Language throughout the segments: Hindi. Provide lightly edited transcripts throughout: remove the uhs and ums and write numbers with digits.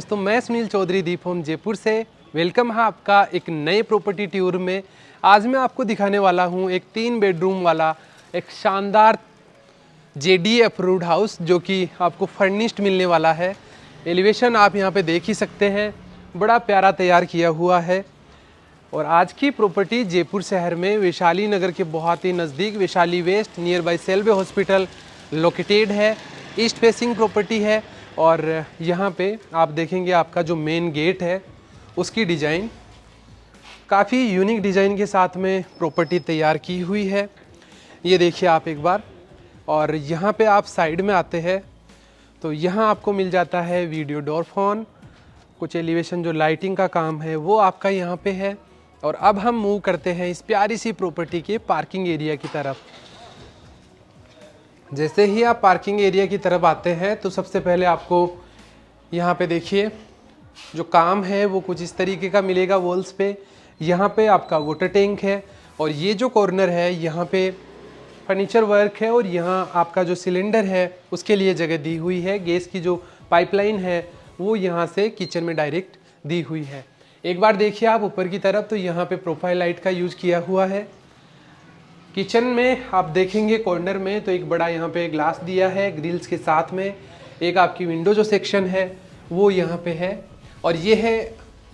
दोस्तों, मैं सुनील चौधरी दीप होम जयपुर से वेलकम है आपका एक नए प्रॉपर्टी टूर में। आज मैं आपको दिखाने वाला हूं एक 3 बेडरूम वाला एक शानदार जेडी अप्रूव्ड हाउस जो कि आपको फर्निश्ड मिलने वाला है। एलिवेशन आप यहां पे देख ही सकते हैं, बड़ा प्यारा तैयार किया हुआ है। और आज की प्रॉपर्टी जयपुर शहर में वैशाली नगर के बहुत ही नज़दीक वैशाली वेस्ट नियर बाई सेल्वे हॉस्पिटल लोकेटेड है। ईस्ट फेसिंग प्रॉपर्टी है और यहाँ पे आप देखेंगे आपका जो मेन गेट है उसकी डिज़ाइन काफ़ी यूनिक डिज़ाइन के साथ में प्रॉपर्टी तैयार की हुई है। ये देखिए आप एक बार। और यहाँ पे आप साइड में आते हैं तो यहाँ आपको मिल जाता है वीडियो डोर फोन, कुछ एलिवेशन जो लाइटिंग का काम है वो आपका यहाँ पे है। और अब हम मूव करते हैं इस प्यारी सी प्रॉपर्टी के पार्किंग एरिया की तरफ। जैसे ही आप पार्किंग एरिया की तरफ आते हैं तो सबसे पहले आपको यहाँ पे देखिए जो काम है वो कुछ इस तरीके का मिलेगा वॉल्स पे। यहाँ पे आपका वाटर टैंक है और ये जो कॉर्नर है यहाँ पे फर्नीचर वर्क है और यहाँ आपका जो सिलेंडर है उसके लिए जगह दी हुई है। गैस की जो पाइपलाइन है वो यहाँ से किचन में डायरेक्ट दी हुई है। एक बार देखिए आप ऊपर की तरफ तो यहाँ पे प्रोफाइल लाइट का यूज किया हुआ है। किचन में आप देखेंगे कॉर्नर में तो एक बड़ा यहाँ पे ग्लास दिया है ग्रिल्स के साथ में। एक आपकी विंडो जो सेक्शन है वो यहाँ पे है और ये है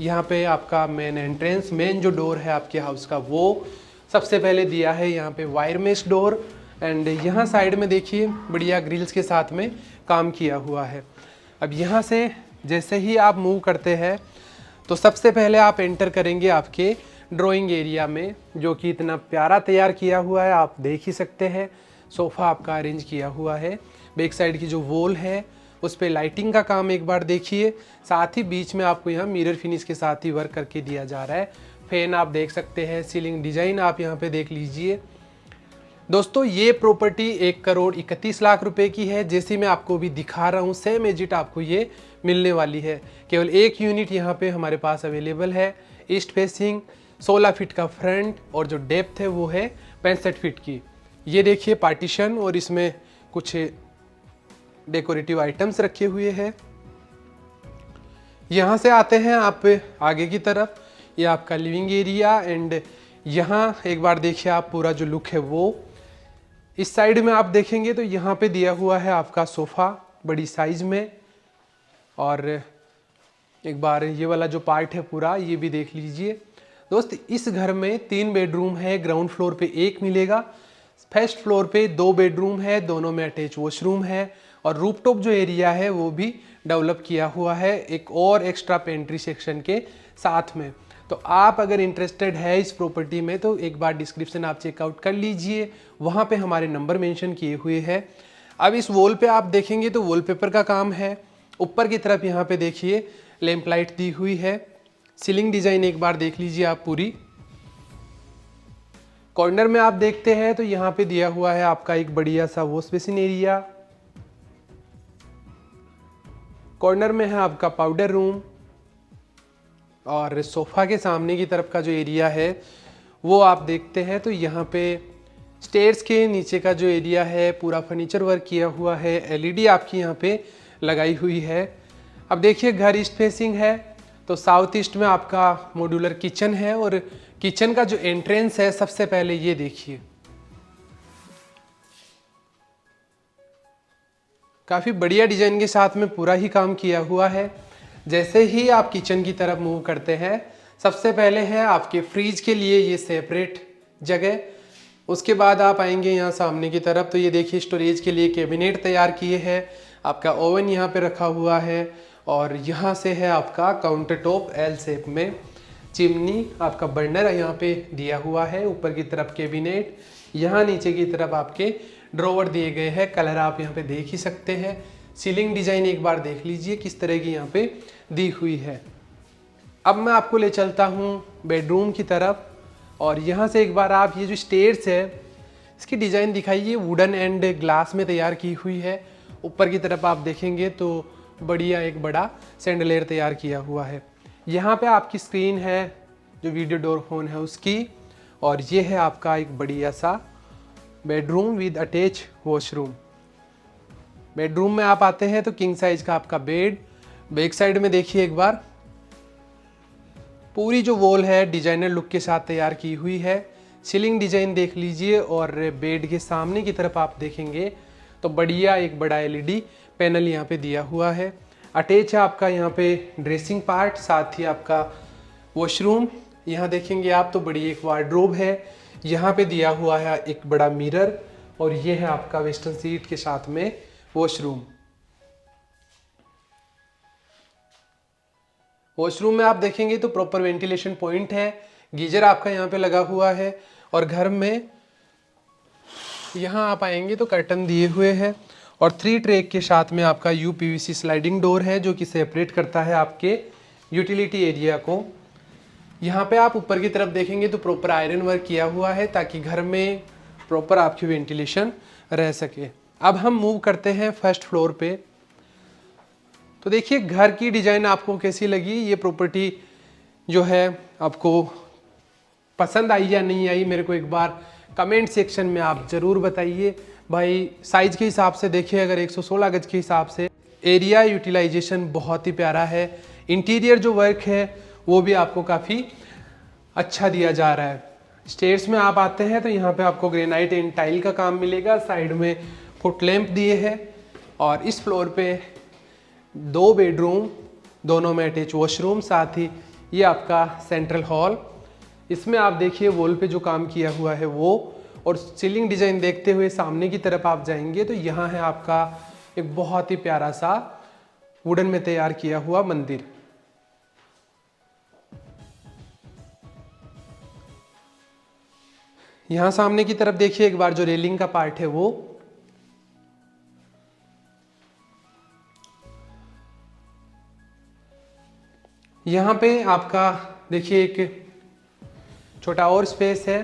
यहाँ पे आपका मेन एंट्रेंस। मेन जो डोर है आपके हाउस का वो सबसे पहले दिया है यहाँ पे वायर मेश डोर। एंड यहाँ साइड में देखिए बढ़िया ग्रिल्स के साथ में काम किया हुआ है। अब यहाँ से जैसे ही आप मूव करते हैं तो सबसे पहले आप एंटर करेंगे आपके ड्राइंग एरिया में जो कि इतना प्यारा तैयार किया हुआ है। आप देख ही सकते हैं सोफ़ा आपका अरेंज किया हुआ है। बैक साइड की जो वॉल है उस पर लाइटिंग का काम एक बार देखिए। साथ ही बीच में आपको यहाँ मिरर फिनिश के साथ ही वर्क करके दिया जा रहा है। फैन आप देख सकते हैं, सीलिंग डिज़ाइन आप यहाँ पे देख लीजिए। दोस्तों ये प्रॉपर्टी 1,31,00,000 रुपए की है। जैसे मैं आपको भी दिखा रहा हूँ सेम एजिट आपको ये मिलने वाली है। केवल एक यूनिट यहाँ पे हमारे पास अवेलेबल है। ईस्ट फेसिंग 16 फीट का फ्रंट और जो डेप्थ है वो है 65 फीट की। ये देखिए पार्टीशन और इसमें कुछ डेकोरेटिव आइटम्स रखे हुए हैं। यहाँ से आते हैं आप आगे की तरफ, ये आपका लिविंग एरिया। एंड यहाँ एक बार देखिए आप पूरा जो लुक है वो इस साइड में आप देखेंगे तो यहाँ पे दिया हुआ है आपका सोफ़ा बड़ी साइज में। और एक बार ये वाला जो पार्ट है पूरा ये भी देख लीजिए। दोस्त इस घर में 3 बेडरूम है। ग्राउंड फ्लोर पे एक मिलेगा, फर्स्ट फ्लोर पे 2 बेडरूम है, दोनों में अटैच वॉशरूम है। और रूफटॉप जो एरिया है वो भी डेवलप किया हुआ है एक और एक्स्ट्रा पेंट्री सेक्शन के साथ में। तो आप अगर इंटरेस्टेड है इस प्रॉपर्टी में तो एक बार डिस्क्रिप्शन आप चेकआउट कर लीजिए, वहाँ पे हमारे नंबर मेंशन किए हुए हैं। अब इस वॉल पे आप देखेंगे तो वॉलपेपर का काम है। ऊपर की तरफ यहाँ पे देखिए लैंप लाइट दी हुई है। सीलिंग डिजाइन एक बार देख लीजिए आप पूरी। कॉर्नर में आप देखते हैं तो यहाँ पे दिया हुआ है आपका एक बढ़िया सा वॉश बेसिन एरिया। कॉर्नर में है आपका पाउडर रूम और सोफा के सामने की तरफ का जो एरिया है वो आप देखते हैं तो यहाँ पे स्टेयर्स के नीचे का जो एरिया है पूरा फर्नीचर वर्क किया हुआ है। एलईडी आपकी यहाँ पे लगाई हुई है। अब देखिए घर ईस्ट फेसिंग है तो साउथ ईस्ट में आपका मॉड्यूलर किचन है। और किचन का जो एंट्रेंस है सबसे पहले ये देखिए, काफ़ी बढ़िया डिजाइन के साथ में पूरा ही काम किया हुआ है। जैसे ही आप किचन की तरफ मूव करते हैं सबसे पहले है आपके फ्रीज के लिए ये सेपरेट जगह। उसके बाद आप आएंगे यहाँ सामने की तरफ तो ये देखिए स्टोरेज के लिए कैबिनेट तैयार किए हैं। आपका ओवन यहाँ पे रखा हुआ है और यहाँ से है आपका काउंटर टॉप एल शेप में। चिमनी आपका बर्नर यहाँ पे दिया हुआ है। ऊपर की तरफ कैबिनेट, यहाँ नीचे की तरफ आपके ड्रॉवर दिए गए हैं। कलर आप यहाँ पे देख ही सकते हैं। सीलिंग डिजाइन एक बार देख लीजिए किस तरह की यहाँ पे दी हुई है। अब मैं आपको ले चलता हूँ बेडरूम की तरफ और यहाँ से एक बार आप ये जो स्टेयर्स है इसकी डिजाइन दिखाइए। वुडन एंड ग्लास में तैयार की हुई है। ऊपर की तरफ आप देखेंगे तो बढ़िया एक बड़ा सैंडलेयर तैयार किया हुआ है। यहाँ पे आपकी स्क्रीन है जो वीडियो डोर फोन है उसकी। और ये है आपका एक बढ़िया सा bedroom with attach washroom. Bedroom में आप आते हैं तो किंग साइज का आपका बेड, बैक साइड में देखिए एक बार, पूरी जो वॉल है डिजाइनर लुक के साथ तैयार की हुई है। सीलिंग डिजाइन देख लीजिए और बेड के सामने की तरफ आप देखेंगे तो बढ़िया एक बड़ा एलईडी पैनल यहाँ पे दिया हुआ है। अटैच है आपका यहाँ पे ड्रेसिंग पार्ट, साथ ही आपका वॉशरूम। यहाँ देखेंगे आप तो बड़ी एक वार्डरोब है, यहाँ पे दिया हुआ है एक बड़ा मिरर, और ये है आपका वेस्टर्न सीट के साथ में वॉशरूम। वॉशरूम में आप देखेंगे तो प्रॉपर वेंटिलेशन पॉइंट है, गीजर आपका यहाँ पे लगा हुआ है, और घर में यहाँ आप आएंगे तो कर्टन दिए हुए हैं, और 3 ट्रैक के साथ में आपका यूपीवीसी स्लाइडिंग डोर है जो कि सेपरेट करता है आपके यूटिलिटी एरिया को। यहाँ पे आप ऊपर की तरफ देखेंगे तो प्रॉपर आयरन वर्क किया हुआ है ताकि घर में प्रॉपर आपकी वेंटिलेशन रह सके। अब हम मूव करते हैं फर्स्ट फ्लोर पे। तो देखिए घर की डिजाइन आपको कैसी लगी, ये प्रॉपर्टी जो है आपको पसंद आई या नहीं आई, मेरे को एक बार कमेंट सेक्शन में आप ज़रूर बताइए। भाई साइज के हिसाब से देखिए, अगर 116 गज के हिसाब से एरिया यूटिलाइजेशन बहुत ही प्यारा है। इंटीरियर जो वर्क है वो भी आपको काफ़ी अच्छा दिया जा रहा है। स्टेयर्स में आप आते हैं तो यहाँ पे आपको ग्रेनाइट एंड टाइल का काम मिलेगा, साइड में फुट लैंप दिए हैं, और इस फ्लोर पे 2 बेडरूम, दोनों में अटैच वॉशरूम, साथ ही ये आपका सेंट्रल हॉल। इसमें आप देखिए वॉल पे जो काम किया हुआ है वो, और सीलिंग डिजाइन देखते हुए सामने की तरफ आप जाएंगे तो यहाँ है आपका एक बहुत ही प्यारा सा वुडन में तैयार किया हुआ मंदिर। यहाँ सामने की तरफ देखिए एक बार, जो रेलिंग का पार्ट है वो, यहाँ पे आपका देखिए एक छोटा और स्पेस है।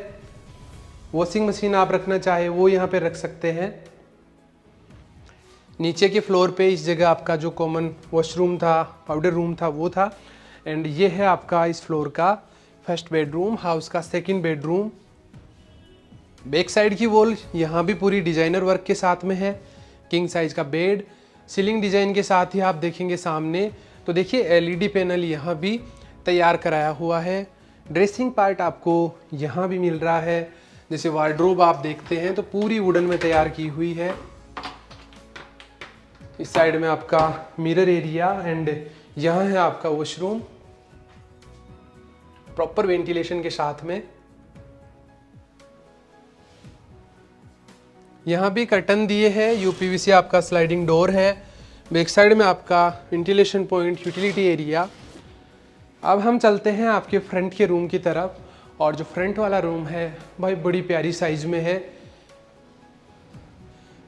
वॉशिंग मशीन आप रखना चाहे वो यहाँ पे रख सकते हैं। नीचे के फ्लोर पे इस जगह आपका जो कॉमन वॉशरूम था, पाउडर रूम था, वो था। एंड ये है आपका इस फ्लोर का फर्स्ट बेडरूम, हाउस का सेकंड बेडरूम। बैक साइड की वॉल यहाँ भी पूरी डिजाइनर वर्क के साथ में है। किंग साइज का बेड, सीलिंग डिजाइन के साथ ही आप देखेंगे सामने तो देखिए एलईडी पैनल यहाँ भी तैयार कराया हुआ है। ड्रेसिंग पार्ट आपको यहाँ भी मिल रहा है। जैसे वार्डरोब आप देखते हैं तो पूरी वुडन में तैयार की हुई है। इस साइड में आपका मिरर एरिया, एंड यहाँ है आपका वॉशरूम प्रॉपर वेंटिलेशन के साथ में। यहाँ भी कर्टन दिए हैं, यूपीवीसी आपका स्लाइडिंग डोर है। बैक साइड में आपका वेंटिलेशन पॉइंट, यूटिलिटी एरिया। अब हम चलते हैं आपके फ्रंट के रूम की तरफ, और जो फ्रंट वाला रूम है भाई बड़ी प्यारी साइज में है।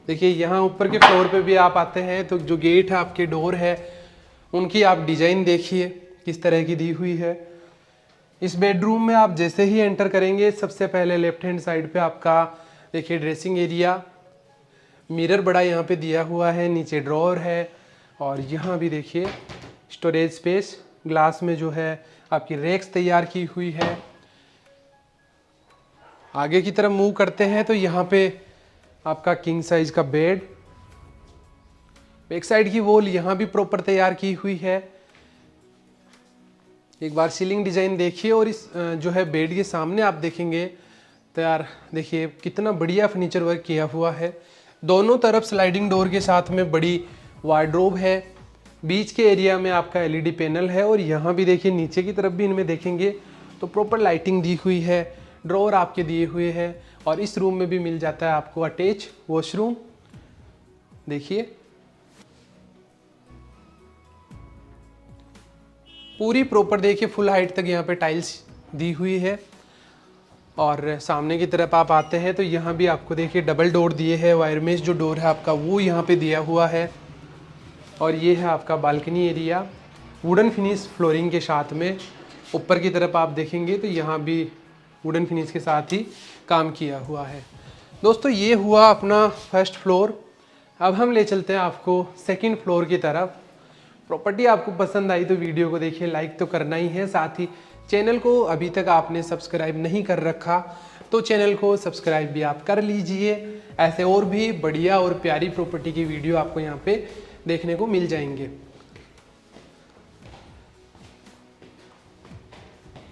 देखिए यहाँ ऊपर के फ्लोर पे भी आप आते हैं तो जो गेट है आपके, डोर है, उनकी आप डिजाइन देखिए किस तरह की दी हुई है। इस बेडरूम में आप जैसे ही एंटर करेंगे सबसे पहले लेफ्ट हैंड साइड पे आपका देखिए ड्रेसिंग एरिया, मिरर बड़ा यहाँ पे दिया हुआ है, नीचे ड्रॉअर है, और यहाँ भी देखिए स्टोरेज स्पेस, ग्लास में जो है आपकी रैक्स तैयार की हुई है। आगे की तरफ मूव करते हैं तो यहाँ पे आपका किंग साइज का बेड, बैक साइड की वॉल यहाँ भी प्रॉपर तैयार की हुई है। एक बार सीलिंग डिजाइन देखिए, और इस जो है बेड के सामने आप देखेंगे तो यार देखिए कितना बढ़िया फर्नीचर वर्क किया हुआ है। दोनों तरफ स्लाइडिंग डोर के साथ में बड़ी वार्डरोब है। बीच के एरिया में आपका एलईडी पैनल है, और यहाँ भी देखिए नीचे की तरफ भी इनमें देखेंगे तो प्रॉपर लाइटिंग दी हुई है, ड्रॉअर आपके दिए हुए हैं, और इस रूम में भी मिल जाता है आपको अटैच वॉशरूम। देखिए पूरी प्रॉपर देखिए फुल हाइट तक यहाँ पे टाइल्स दी हुई है। और सामने की तरफ आप आते हैं तो यहाँ भी आपको देखिए डबल डोर दिए हैं, वायर मेश जो डोर है आपका वो यहाँ पे दिया हुआ है। और ये है आपका balcony area, wooden finish flooring के साथ में। ऊपर की तरफ आप देखेंगे तो यहाँ भी वुडन फिनिश के साथ ही काम किया हुआ है। दोस्तों ये हुआ अपना फर्स्ट फ्लोर। अब हम ले चलते हैं आपको सेकंड फ्लोर की तरफ। प्रॉपर्टी आपको पसंद आई तो वीडियो को देखिए, लाइक तो करना ही है, साथ ही चैनल को अभी तक आपने सब्सक्राइब नहीं कर रखा तो चैनल को सब्सक्राइब भी आप कर लीजिए। ऐसे और भी बढ़िया और प्यारी प्रॉपर्टी की वीडियो आपको यहाँ पे देखने को मिल जाएंगे।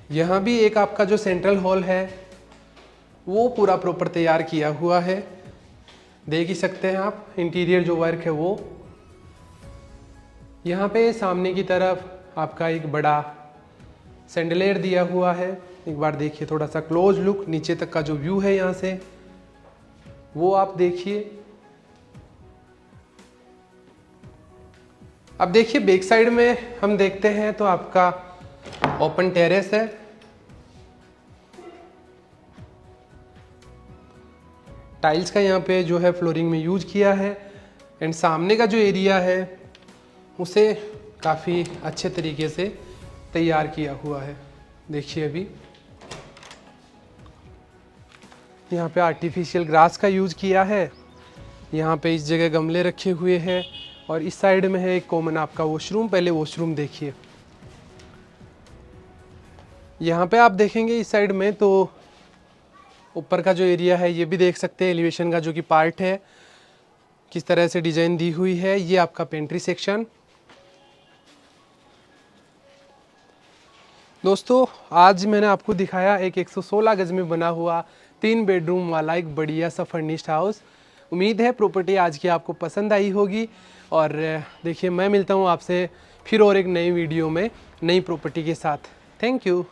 यहाँ भी एक आपका जो सेंट्रल हॉल है वो पूरा प्रॉपर तैयार किया हुआ है, देख ही सकते हैं आप इंटीरियर जो वर्क है वो। यहाँ पे सामने की तरफ आपका एक बड़ा सैंडलेर दिया हुआ है। एक बार देखिए थोड़ा सा क्लोज लुक, नीचे तक का जो व्यू है यहाँ से वो आप देखिए। अब देखिए बैक साइड में हम देखते हैं तो आपका ओपन टेरेस है। टाइल्स का यहाँ पे जो है फ्लोरिंग में यूज किया है एंड सामने का जो एरिया है उसे काफ़ी अच्छे तरीके से तैयार किया हुआ है। देखिए अभी यहाँ पे आर्टिफिशियल ग्रास का यूज किया है। यहाँ पे इस जगह गमले रखे हुए हैं और इस साइड में है एक कॉमन आपका वॉशरूम। पहले वॉशरूम देखिए, यहाँ पे आप देखेंगे इस साइड में तो ऊपर का जो एरिया है ये भी देख सकते हैं, एलिवेशन का जो कि पार्ट है किस तरह से डिजाइन दी हुई है। ये आपका पेंट्री सेक्शन। दोस्तों आज मैंने आपको दिखाया एक 116 गज में बना हुआ 3 बेडरूम वाला एक बढ़िया सा फर्निश्ड हाउस। उम्मीद है प्रॉपर्टी आज की आपको पसंद आई होगी। और देखिए मैं मिलता हूँ आपसे फिर और एक नई वीडियो में नई प्रॉपर्टी के साथ। Thank you.